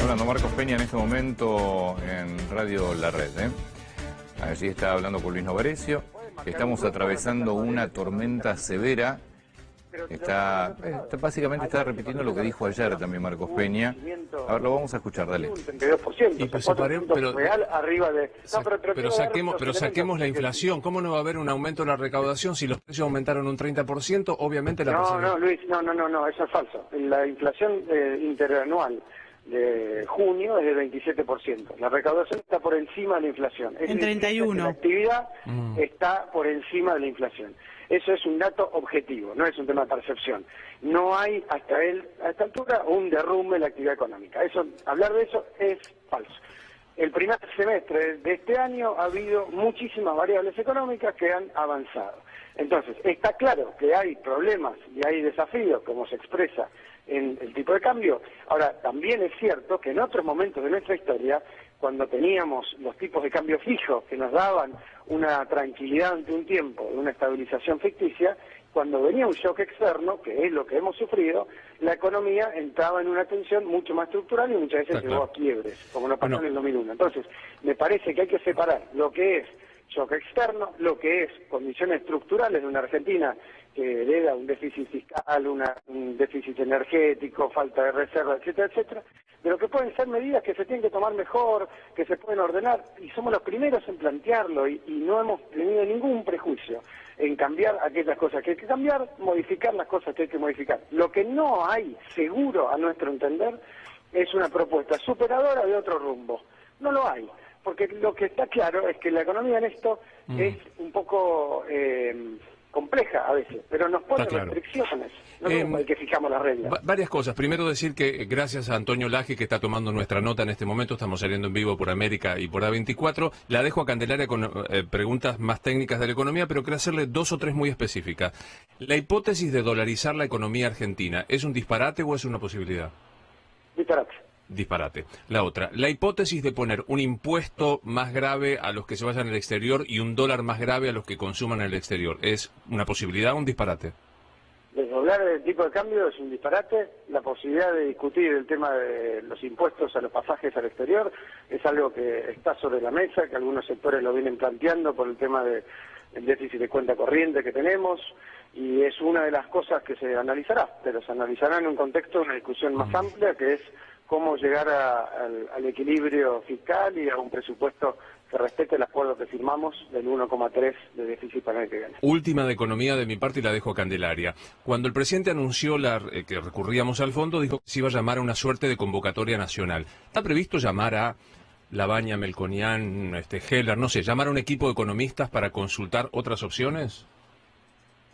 hablando Marcos Peña en este momento en Radio La Red. Allí está hablando con Luis Novarecio. Estamos atravesando una tormenta severa. Básicamente está repitiendo lo que dijo ayer también Marcos Peña. A ver, lo vamos a escuchar, dale. Un 32%, y pues pero real arriba de... No, pero saquemos la inflación. ¿Cómo no va a haber un aumento en la recaudación si los precios aumentaron un 30%? Obviamente la No, Luis, no, eso es falso. La inflación interanual de junio es de 27%. La recaudación está por encima de la inflación. En 31. La actividad está por encima de la inflación. Eso es un dato objetivo, no es un tema de percepción. No hay a esta altura un derrumbe en la actividad económica. Hablar de eso es falso. El primer semestre de este año ha habido muchísimas variables económicas que han avanzado. Entonces, está claro que hay problemas y hay desafíos, como se expresa en el tipo de cambio. Ahora, también es cierto que en otros momentos de nuestra historia, cuando teníamos los tipos de cambio fijos que nos daban una tranquilidad ante un tiempo, una estabilización ficticia, cuando venía un shock externo, que es lo que hemos sufrido, la economía entraba en una tensión mucho más estructural y muchas veces llegó a quiebres, como nos pasó en el 2001. Entonces, me parece que hay que separar lo que es shock externo, lo que es condiciones estructurales de una Argentina que hereda un déficit fiscal, un déficit energético, falta de reserva, etcétera, etcétera, de lo que pueden ser medidas que se tienen que tomar mejor, que se pueden ordenar, y somos los primeros en plantearlo, y no hemos tenido ningún prejuicio en cambiar aquellas cosas que hay que cambiar, modificar las cosas que hay que modificar. Lo que no hay, seguro, a nuestro entender, es una propuesta superadora de otro rumbo. No lo hay, porque lo que está claro es que la economía en esto es un poco compleja a veces, pero nos pone restricciones, no hay que fijamos las reglas. Varias cosas. Primero decir que gracias a Antonio Laje, que está tomando nuestra nota en este momento, estamos saliendo en vivo por América y por A24, la dejo a Candelaria con preguntas más técnicas de la economía, pero quiero hacerle dos o tres muy específicas. ¿La hipótesis de dolarizar la economía argentina es un disparate o es una posibilidad? Disparate. La otra, la hipótesis de poner un impuesto más grave a los que se vayan al exterior y un dólar más grave a los que consuman en el exterior, ¿es una posibilidad o un disparate? Desdoblar el tipo de cambio es un disparate. La posibilidad de discutir el tema de los impuestos a los pasajes al exterior es algo que está sobre la mesa, que algunos sectores lo vienen planteando por el tema del déficit de cuenta corriente que tenemos, y es una de las cosas que se analizará, pero se analizará en un contexto de una discusión más amplia, que es cómo llegar al equilibrio fiscal y a un presupuesto que respete el acuerdo que firmamos del 1,3 de déficit para el año que viene. Última de economía de mi parte y la dejo a Candelaria. Cuando el presidente anunció que recurríamos al fondo, dijo que se iba a llamar a una suerte de convocatoria nacional. ¿Está previsto llamar a Labaña, Melconian, Heller, no sé, llamar a un equipo de economistas para consultar otras opciones?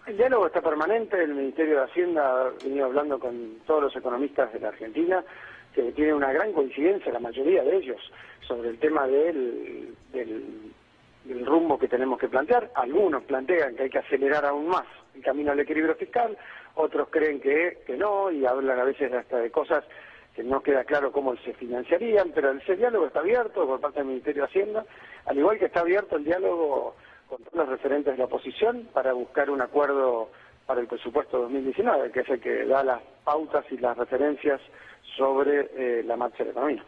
El diálogo está permanente. El Ministerio de Hacienda ha venido hablando con todos los economistas de la Argentina, que tiene una gran coincidencia, la mayoría de ellos, sobre el tema del rumbo que tenemos que plantear. Algunos plantean que hay que acelerar aún más el camino al equilibrio fiscal, otros creen que no, y hablan a veces hasta de cosas que no queda claro cómo se financiarían, pero ese diálogo está abierto por parte del Ministerio de Hacienda, al igual que está abierto el diálogo con todos los referentes de la oposición para buscar un acuerdo para el presupuesto 2019, que es el que da las pautas y las referencias sobre la marcha de la economía.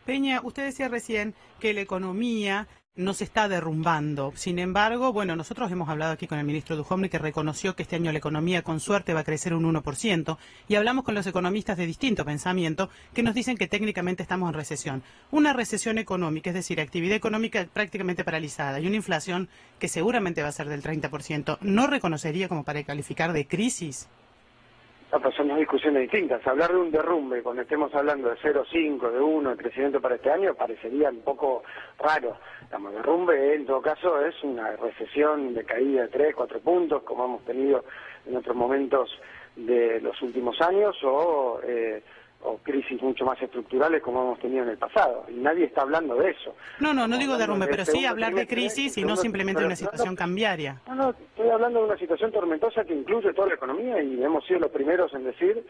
Peña, usted decía recién que la economía no se está derrumbando. Sin embargo, bueno, nosotros hemos hablado aquí con el ministro Duhovne, que reconoció que este año la economía con suerte va a crecer un 1%, y hablamos con los economistas de distinto pensamiento que nos dicen que técnicamente estamos en recesión. Una recesión económica, es decir, actividad económica prácticamente paralizada y una inflación que seguramente va a ser del 30%, ¿no reconocería como para calificar de crisis? Son dos discusiones distintas. Hablar de un derrumbe cuando estemos hablando de 0,5, de 1, de crecimiento para este año, parecería un poco raro. El derrumbe, en todo caso, es una recesión de caída de 3, 4 puntos, como hemos tenido en otros momentos de los últimos años, o crisis mucho más estructurales como hemos tenido en el pasado. Y nadie está hablando de eso. No digo derrumbe, pero sí hablar de crisis y no simplemente de una situación cambiaria. No, estoy hablando de una situación tormentosa que incluye toda la economía, y hemos sido los primeros en decir,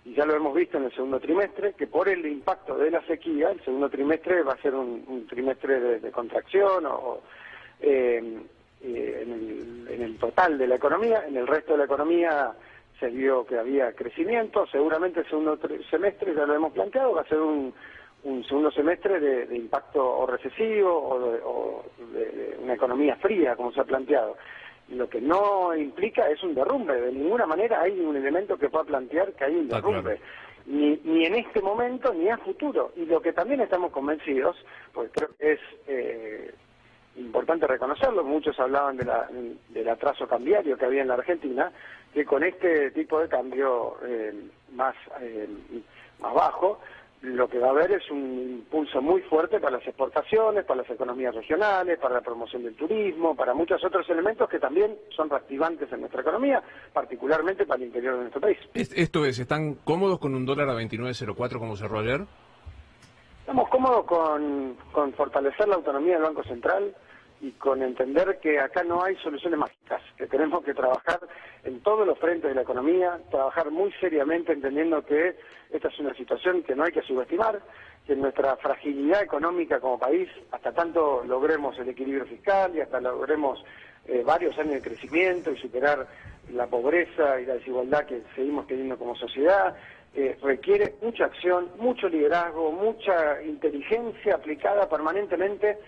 y ya lo hemos visto en el segundo trimestre, que por el impacto de la sequía, el segundo trimestre va a ser un trimestre de contracción en el total de la economía. En el resto de la economía se vio que había crecimiento. Seguramente el segundo semestre, ya lo hemos planteado, va a ser un un segundo semestre de impacto o recesivo o de una economía fría, como se ha planteado. Lo que no implica es un derrumbe. De ninguna manera hay un elemento que pueda plantear que hay un derrumbe. Claro. Ni en este momento ni a futuro. Y lo que también estamos convencidos, porque creo que es importante reconocerlo, muchos hablaban del atraso cambiario que había en la Argentina, que con este tipo de cambio más bajo, lo que va a haber es un impulso muy fuerte para las exportaciones, para las economías regionales, para la promoción del turismo, para muchos otros elementos que también son reactivantes en nuestra economía, particularmente para el interior de nuestro país. Esto es, ¿están cómodos con un dólar a 29.04 como cerró ayer? Estamos cómodos con fortalecer la autonomía del Banco Central y con entender que acá no hay soluciones mágicas, que tenemos que trabajar en todos los frentes de la economía, trabajar muy seriamente entendiendo que esta es una situación que no hay que subestimar, que nuestra fragilidad económica como país, hasta tanto logremos el equilibrio fiscal y hasta logremos varios años de crecimiento y superar la pobreza y la desigualdad que seguimos teniendo como sociedad, requiere mucha acción, mucho liderazgo, mucha inteligencia aplicada permanentemente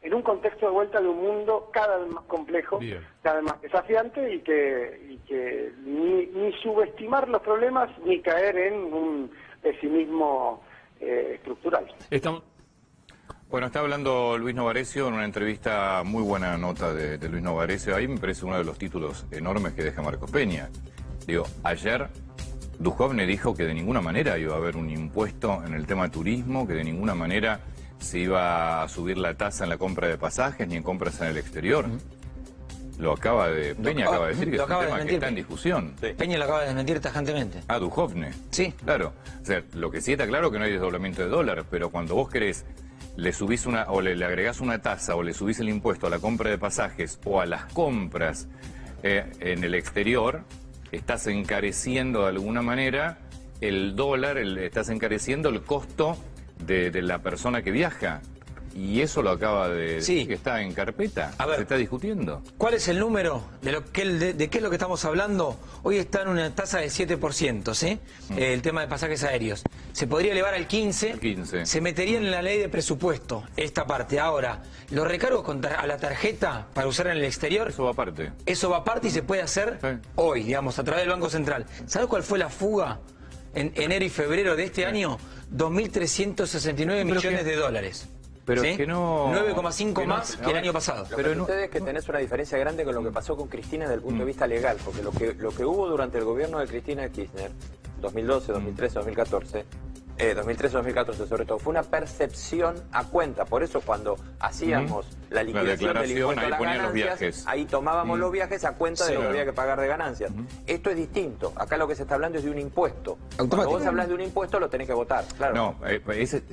en un contexto de vuelta de un mundo cada vez más complejo, cada vez más desafiante y que ni subestimar los problemas ni caer en un pesimismo estructural. Bueno, está hablando Luis Novarecio en una entrevista, muy buena nota de Luis Novarecio. Ahí me parece uno de los títulos enormes que deja Marcos Peña. Digo, ayer Duhovne dijo que de ninguna manera iba a haber un impuesto en el tema turismo, que de ninguna manera se iba a subir la tasa en la compra de pasajes ni en compras en el exterior. Peña acaba de decir que es un tema que está en discusión. Sí. Peña lo acaba de desmentir tajantemente. Ah, Duhovne. Sí. Claro. O sea, lo que sí está claro que no hay desdoblamiento de dólar, pero cuando vos querés, le subís le agregás una tasa o le subís el impuesto a la compra de pasajes o a las compras en el exterior, estás encareciendo de alguna manera el dólar, estás encareciendo el costo de la persona que viaja. Y eso lo acaba de decir, que está en carpeta, a ver, se está discutiendo. ¿Cuál es el número de qué es lo que estamos hablando? Hoy está en una tasa del 7%, ¿sí? El tema de pasajes aéreos. Se podría elevar al 15%, se metería en la ley de presupuesto esta parte. Ahora, los recargos a la tarjeta para usar en el exterior... Eso va aparte. Eso va aparte y se puede hacer hoy, digamos, a través del Banco Central. ¿Sabes cuál fue la fuga en enero y febrero de este año? 2.369 millones de dólares. Pero ¿sí? que no... 9,5 más que el año pasado. Lo que sucede es que tenés una diferencia grande con lo que pasó con Cristina desde el punto de vista legal, porque lo que hubo durante el gobierno de Cristina Kirchner, 2012, 2013, 2014... 2013-2014 sobre todo, fue una percepción a cuenta. Por eso cuando hacíamos la liquidación del impuesto a las ganancias, ahí tomábamos los viajes a cuenta de lo que había que pagar de ganancias. Esto es distinto. Acá lo que se está hablando es de un impuesto. Cuando vos hablas de un impuesto lo tenés que votar, claro. No,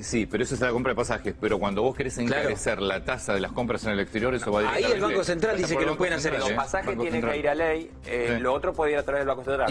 sí, pero eso es la compra de pasajes. Pero cuando vos querés encarecer la tasa de las compras en el exterior, eso va directamente. Ahí el Banco Central dice que lo pueden hacer. Los pasajes tienen que ir a ley, lo otro puede ir a través del Banco Central.